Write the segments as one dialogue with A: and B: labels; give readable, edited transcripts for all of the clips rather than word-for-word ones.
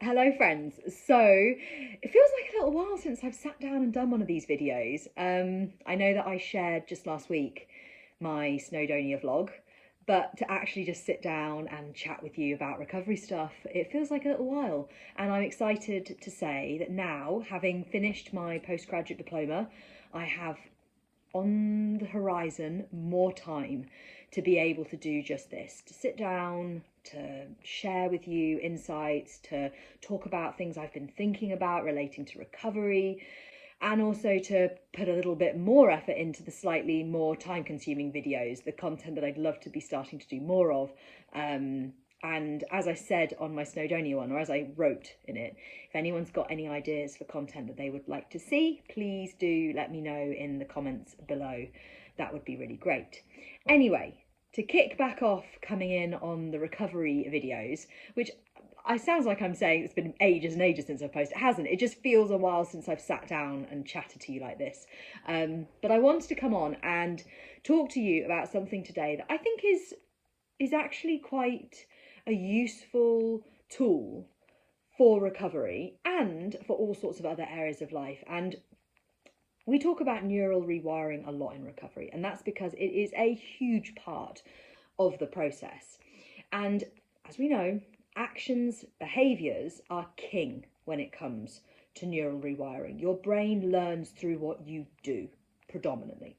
A: Hello friends. So it feels like a little while since I've sat down and done one of these videos. I know that I shared just last week my Snowdonia vlog, but to actually just sit down and chat with you about recovery stuff, it feels like a little while. And I'm excited to say that now, having finished my postgraduate diploma, I have on the horizon more time to be able to do just this, to sit down, to share with you insights, to talk about things I've been thinking about relating to recovery, and also to put a little bit more effort into the slightly more time consuming videos, the content that I'd love to be starting to do more of. And as I said on my Snowdonia one, or as I wrote in it, if anyone's got any ideas for content that they would like to see, please do let me know in the comments below. That would be really great. Anyway, to kick back off coming in on the recovery videos, which I sounds like I'm saying it's been ages and ages since I've posted. It hasn't. It just feels a while since I've sat down and chatted to you like this. But I wanted to come on and talk to you about something today that I think is actually quite a useful tool for recovery and for all sorts of other areas of life. And we talk about neural rewiring a lot in recovery, and that's because it is a huge part of the process. And as we know, actions, behaviours are king when it comes to neural rewiring. Your brain learns through what you do, predominantly.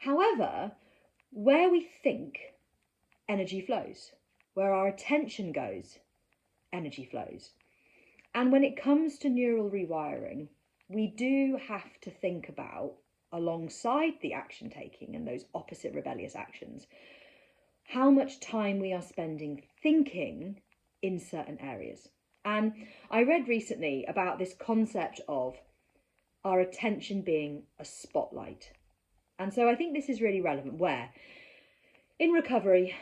A: However, where we think, energy flows. Where our attention goes, energy flows. And when it comes to neural rewiring, we do have to think about, alongside the action taking and those opposite rebellious actions, how much time we are spending thinking in certain areas. And I read recently about this concept of our attention being a spotlight. And so I think this is really relevant, where in recovery,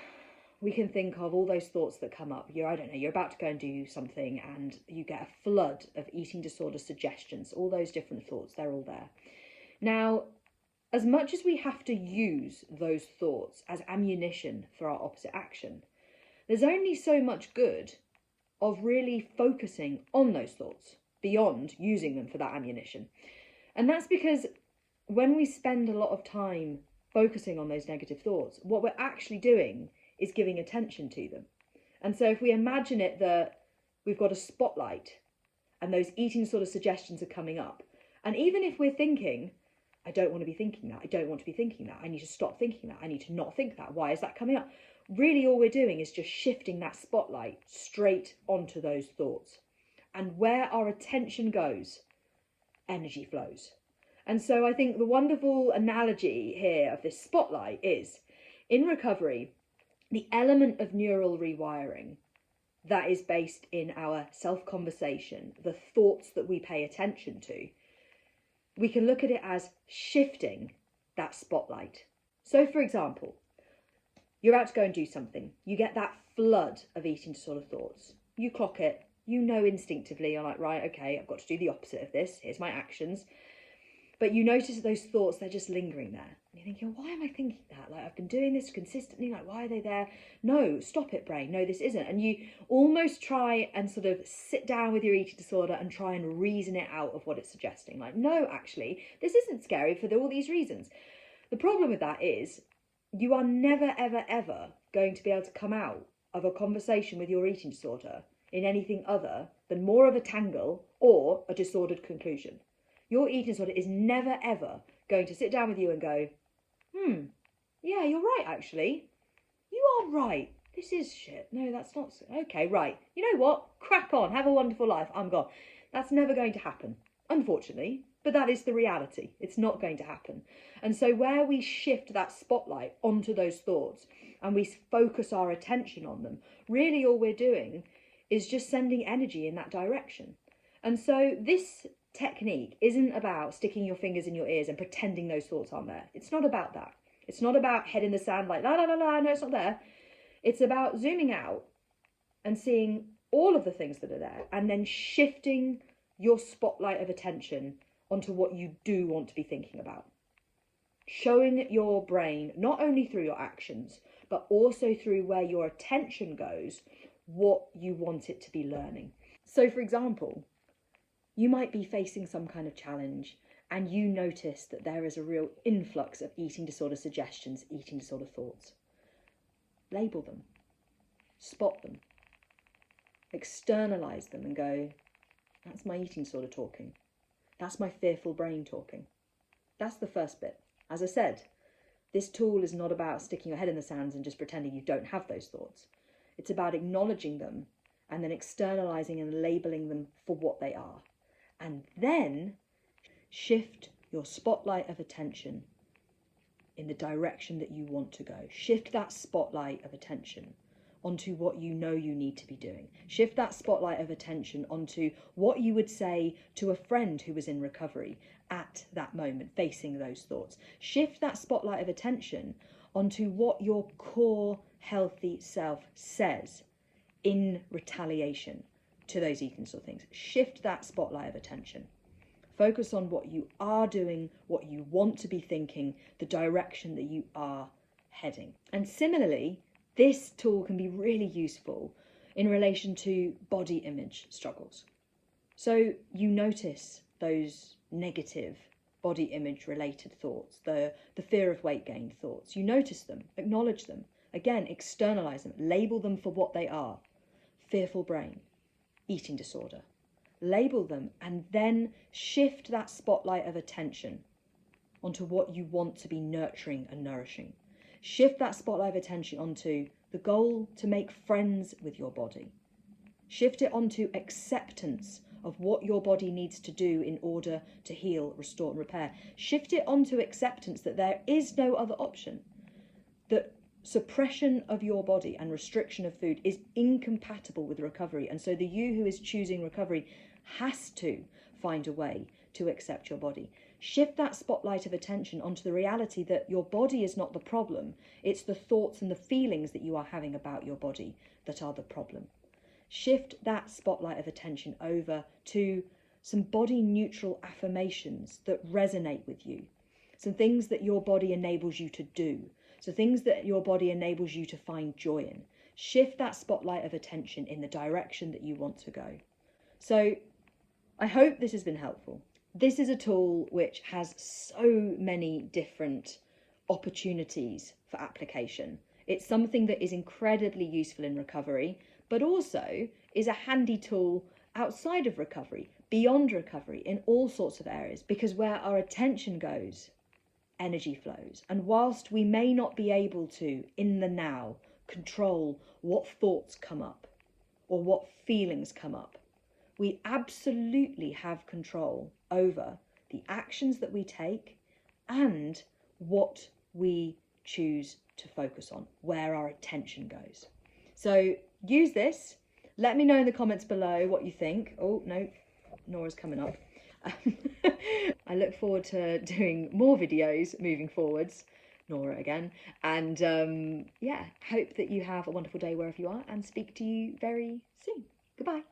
A: we can think of all those thoughts that come up. You're about to go and do something and you get a flood of eating disorder suggestions, all those different thoughts, they're all there. Now, as much as we have to use those thoughts as ammunition for our opposite action, there's only so much good of really focusing on those thoughts beyond using them for that ammunition. And that's because when we spend a lot of time focusing on those negative thoughts, what we're actually doing is giving attention to them. And so if we imagine it that we've got a spotlight and those eating sort of suggestions are coming up, and even if we're thinking, I don't want to be thinking that, I don't want to be thinking that, I need to stop thinking that, I need to not think that, why is that coming up? Really all we're doing is just shifting that spotlight straight onto those thoughts. And where our attention goes, energy flows. And so I think the wonderful analogy here of this spotlight is, in recovery, the element of neural rewiring that is based in our self-conversation, the thoughts that we pay attention to, we can look at it as shifting that spotlight. So for example, you're about to go and do something. You get that flood of eating disorder thoughts. You clock it. You know instinctively, you're like, right, okay, I've got to do the opposite of this. Here's my actions. But you notice that those thoughts, they're just lingering there. And you're thinking, why am I thinking that? Like, I've been doing this consistently. Like, why are they there? No, stop it, brain. No, this isn't. And you almost try and sort of sit down with your eating disorder and try and reason it out of what it's suggesting. Like, no, actually, this isn't scary for all these reasons. The problem with that is you are never, ever, ever going to be able to come out of a conversation with your eating disorder in anything other than more of a tangle or a disordered conclusion. Your eating disorder is never, ever going to sit down with you and go, yeah, you're right, actually. You are right. This is shit. No, that's not. Okay, right. You know what? Crack on. Have a wonderful life. I'm gone. That's never going to happen, unfortunately. But that is the reality. It's not going to happen. And so where we shift that spotlight onto those thoughts and we focus our attention on them, really all we're doing is just sending energy in that direction. And so this technique isn't about sticking your fingers in your ears and pretending those thoughts aren't there. It's not about that. It's not about head in the sand like, la, la, la, la, no, it's not there. It's about zooming out and seeing all of the things that are there and then shifting your spotlight of attention onto what you do want to be thinking about. Showing your brain, not only through your actions, but also through where your attention goes, what you want it to be learning. So, for example, you might be facing some kind of challenge and you notice that there is a real influx of eating disorder suggestions, eating disorder thoughts. Label them, spot them, externalize them and go, that's my eating disorder talking. That's my fearful brain talking. That's the first bit. As I said, this tool is not about sticking your head in the sand and just pretending you don't have those thoughts. It's about acknowledging them and then externalizing and labeling them for what they are. And then shift your spotlight of attention in the direction that you want to go. Shift that spotlight of attention onto what you know you need to be doing. Shift that spotlight of attention onto what you would say to a friend who was in recovery at that moment, facing those thoughts. Shift that spotlight of attention onto what your core healthy self says in retaliation to those eating disorder things. Shift that spotlight of attention. Focus on what you are doing, what you want to be thinking, the direction that you are heading. And similarly, this tool can be really useful in relation to body image struggles. So you notice those negative body image related thoughts, the fear of weight gain thoughts. You notice them, acknowledge them, again, externalize them, label them for what they are. Fearful brain, eating disorder. Label them and then shift that spotlight of attention onto what you want to be nurturing and nourishing. Shift that spotlight of attention onto the goal to make friends with your body. Shift it onto acceptance of what your body needs to do in order to heal, restore, and repair. Shift it onto acceptance that there is no other option, that suppression of your body and restriction of food is incompatible with recovery. And so the you who is choosing recovery has to find a way to accept your body. Shift that spotlight of attention onto the reality that your body is not the problem. It's the thoughts and the feelings that you are having about your body that are the problem. Shift that spotlight of attention over to some body neutral affirmations that resonate with you. Some things that your body enables you to do. So things that your body enables you to find joy in. Shift that spotlight of attention in the direction that you want to go. So I hope this has been helpful. This is a tool which has so many different opportunities for application. It's something that is incredibly useful in recovery, but also is a handy tool outside of recovery, beyond recovery, in all sorts of areas, because where our attention goes, energy flows. And whilst we may not be able to, in the now, control what thoughts come up or what feelings come up, we absolutely have control over the actions that we take and what we choose to focus on, where our attention goes. So use this. Let me know in the comments below what you think. Oh, no, Nora's coming up. I look forward to doing more videos moving forwards. Nora again. And yeah, hope that you have a wonderful day wherever you are and speak to you very soon. Goodbye.